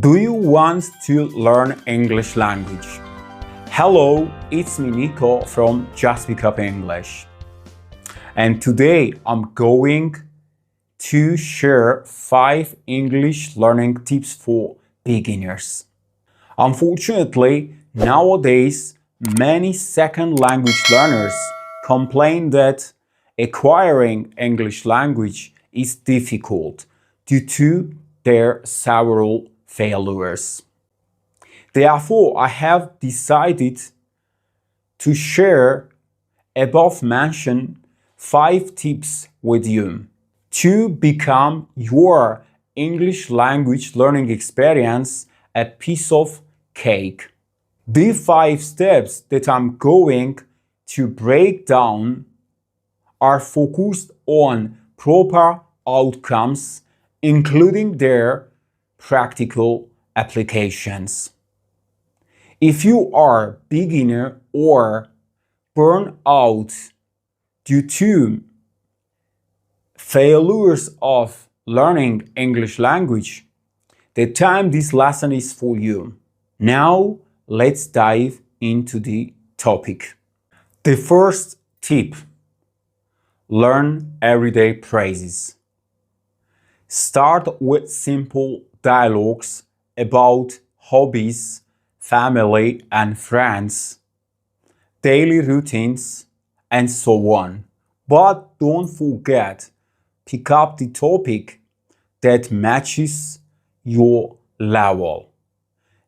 Do you want to learn English language? Hello, it's me Nico from justspeakupenglish. And today I'm going to share 5 English learning tips for beginners. Unfortunately, nowadays many second language learners complain that acquiring English language is difficult due to their several failures. Therefore, I have decided to share above mentioned 5 tips with you to become your English language learning experience a piece of cake. The 5 steps that I'm going to break down are focused on proper outcomes, including their practical applications. If you are a beginner or burn out due to failures of learning English language, the time this lesson is for you. Now let's dive into the topic. The first tip: learn everyday phrases. Start with simple dialogues about hobbies, family and friends, daily routines, and so on. But don't forget, pick up the topic that matches your level.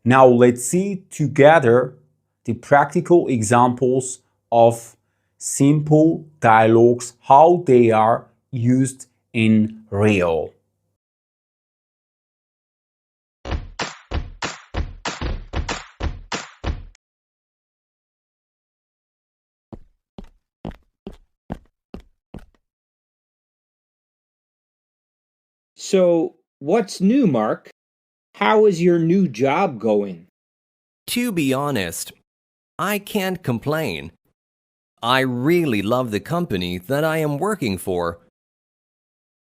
Now let's see together the practical examples of simple dialogues, how they are used in real. So, what's new, Mark? How is your new job going? To be honest, I can't complain. I really love the company that I am working for.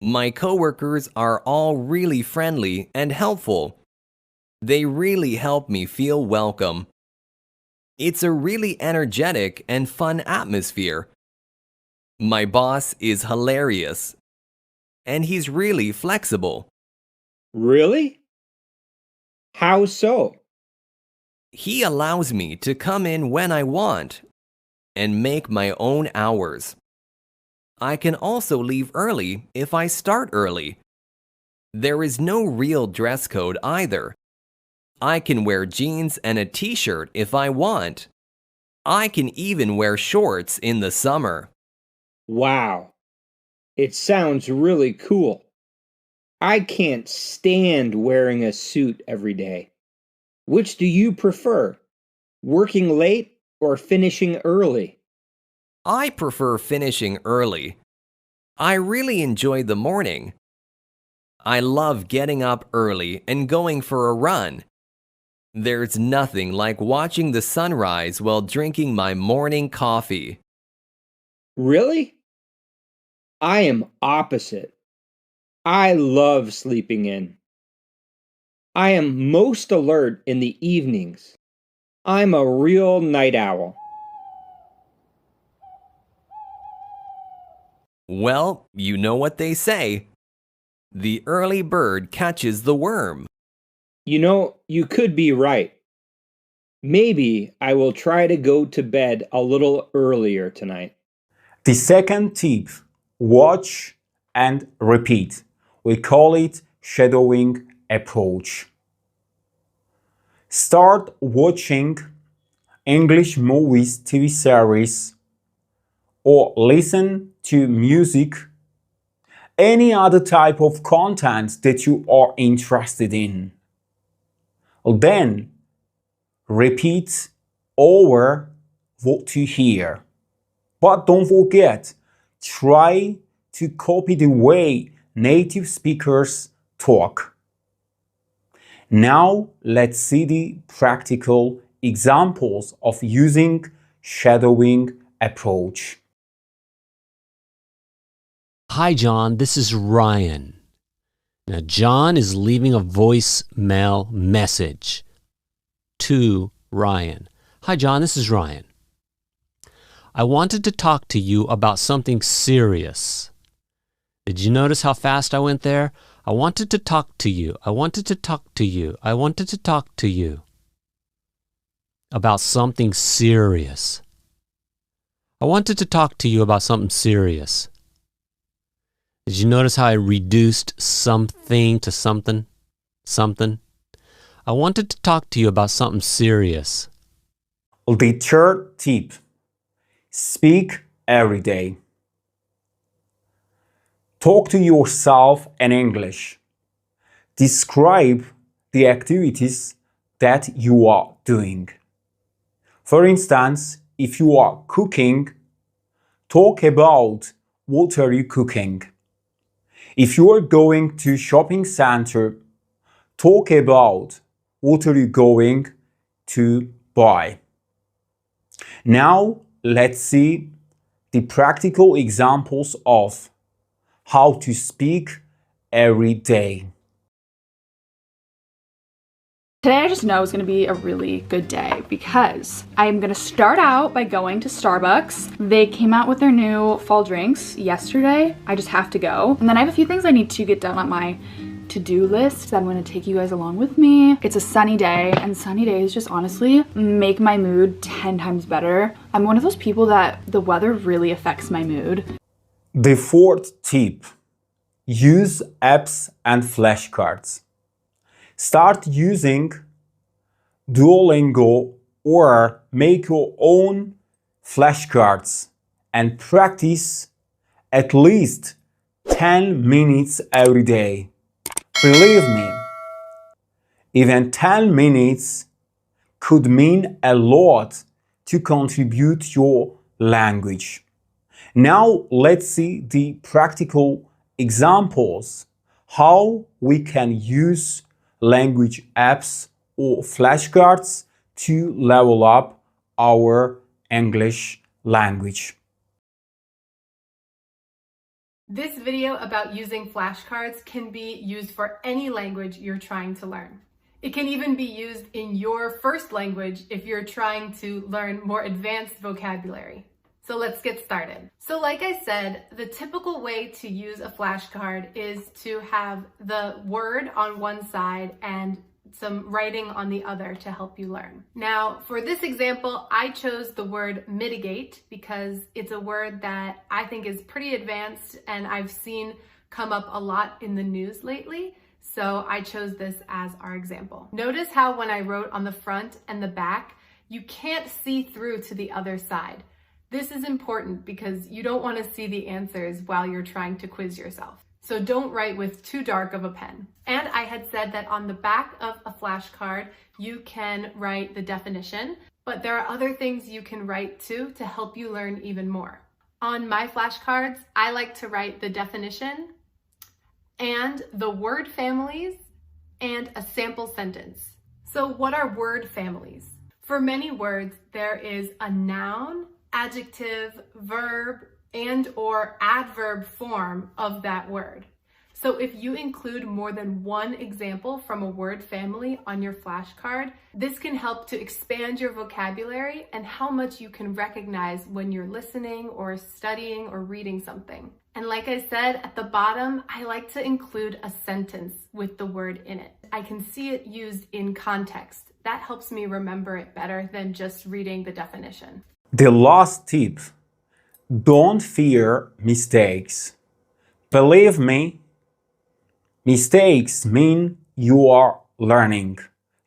My coworkers are all really friendly and helpful. They really help me feel welcome. It's a really energetic and fun atmosphere. My boss is hilarious, and he's really flexible. Really? How so? He allows me to come in when I want and make my own hours. I can also leave early if I start early. There is no real dress code either. I can wear jeans and a t-shirt if I want. I can even wear shorts in the summer. Wow. It sounds really cool. I can't stand wearing a suit every day. Which do you prefer? Working late or finishing early? I prefer finishing early. I really enjoy the morning. I love getting up early and going for a run. There's nothing like watching the sunrise while drinking my morning coffee. Really? I am opposite. I love sleeping in. I am most alert in the evenings. I'm a real night owl. Well, you know what they say. The early bird catches the worm. You know, you could be right. Maybe I will try to go to bed a little earlier tonight. The second tip: watch and repeat. We call it shadowing approach. Start watching English movies, TV series, or listen to music, any other type of content that you are interested in. Then repeat over what you hear. But don't forget, try to copy the way native speakers talk. Now let's see the practical examples of using shadowing approach. Hi, John. This is Ryan. Now, John is leaving a voicemail message to Ryan. Hi, John, this is Ryan. I wanted to talk to you about something serious. Did you notice how fast I went there? I wanted to talk to you. I wanted to talk to you. I wanted to talk to you about something serious. I wanted to talk to you about something serious. Did you notice how I reduced something to something? Something. I wanted to talk to you about something serious. The third tip: speak every day. Talk to yourself in English. Describe the activities that you are doing. For instance, if you are cooking, talk about what are you cooking. If you are going to shopping center, talk about what are you going to buy. Now, let's see the practical examples of how to speak every day. Today I just know it's going to be a really good day because I'm going to start out by going to Starbucks. They came out with their new fall drinks yesterday. I just have to go. And then I have a few things I need to get done on my to-do list that I'm going to take you guys along with me. It's a sunny day, and sunny days just honestly make my mood 10 times better. I'm one of those people that the weather really affects my mood. The fourth tip: use apps and flashcards. Start using Duolingo or make your own flashcards and practice at least 10 minutes every day. Believe me, even 10 minutes could mean a lot to contribute your language. Now let's see the practical examples how we can use language apps or flashcards to level up our English language. This video about using flashcards can be used for any language you're trying to learn. It can even be used in your first language if you're trying to learn more advanced vocabulary. So let's get started. So like I said, the typical way to use a flashcard is to have the word on one side and some writing on the other to help you learn. Now, for this example, I chose the word mitigate because it's a word that I think is pretty advanced and I've seen come up a lot in the news lately. So I chose this as our example. Notice how when I wrote on the front and the back, you can't see through to the other side. This is important because you don't want to see the answers while you're trying to quiz yourself. So don't write with too dark of a pen. And I had said that on the back of a flashcard, you can write the definition, but there are other things you can write too to help you learn even more. On my flashcards, I like to write the definition and the word families and a sample sentence. So what are word families? For many words, there is a noun, adjective, verb, and or adverb form of that word. So if you include more than one example from a word family on your flashcard, this can help to expand your vocabulary and how much you can recognize when you're listening or studying or reading something. And like I said, at the bottom, I like to include a sentence with the word in it. I can see it used in context. That helps me remember it better than just reading the definition. The last tip: don't fear mistakes. Believe me, mistakes mean you are learning.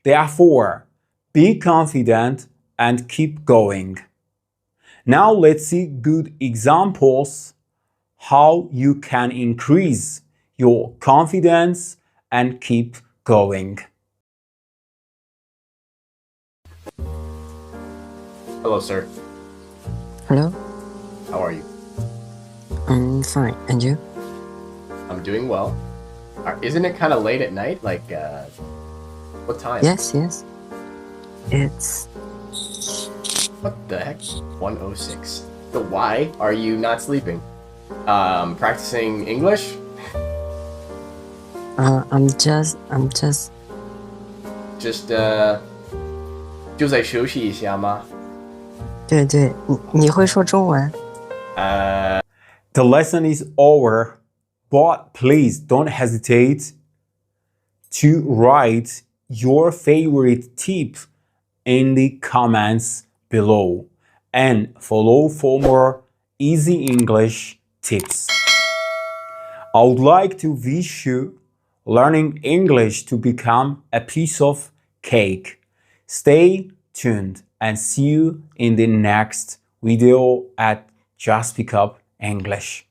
Therefore, be confident and keep going. Now let's see good examples how you can increase your confidence and keep going. Hello, sir. Hello, How are you? I'm fine. And you? I'm doing well. Isn't it kind of late at night? Like, what time? Yes. It's What the heck? 1:06. So why are you not sleeping? Practicing English? I'm just Just 就在休息一下吗？对对，你会说中文？ The lesson is over, but please don't hesitate to write your favorite tip in the comments below and follow for more easy English tips. I would like to wish you learning English to become a piece of cake. Stay tuned and see you in the next video at Just Speak Up English.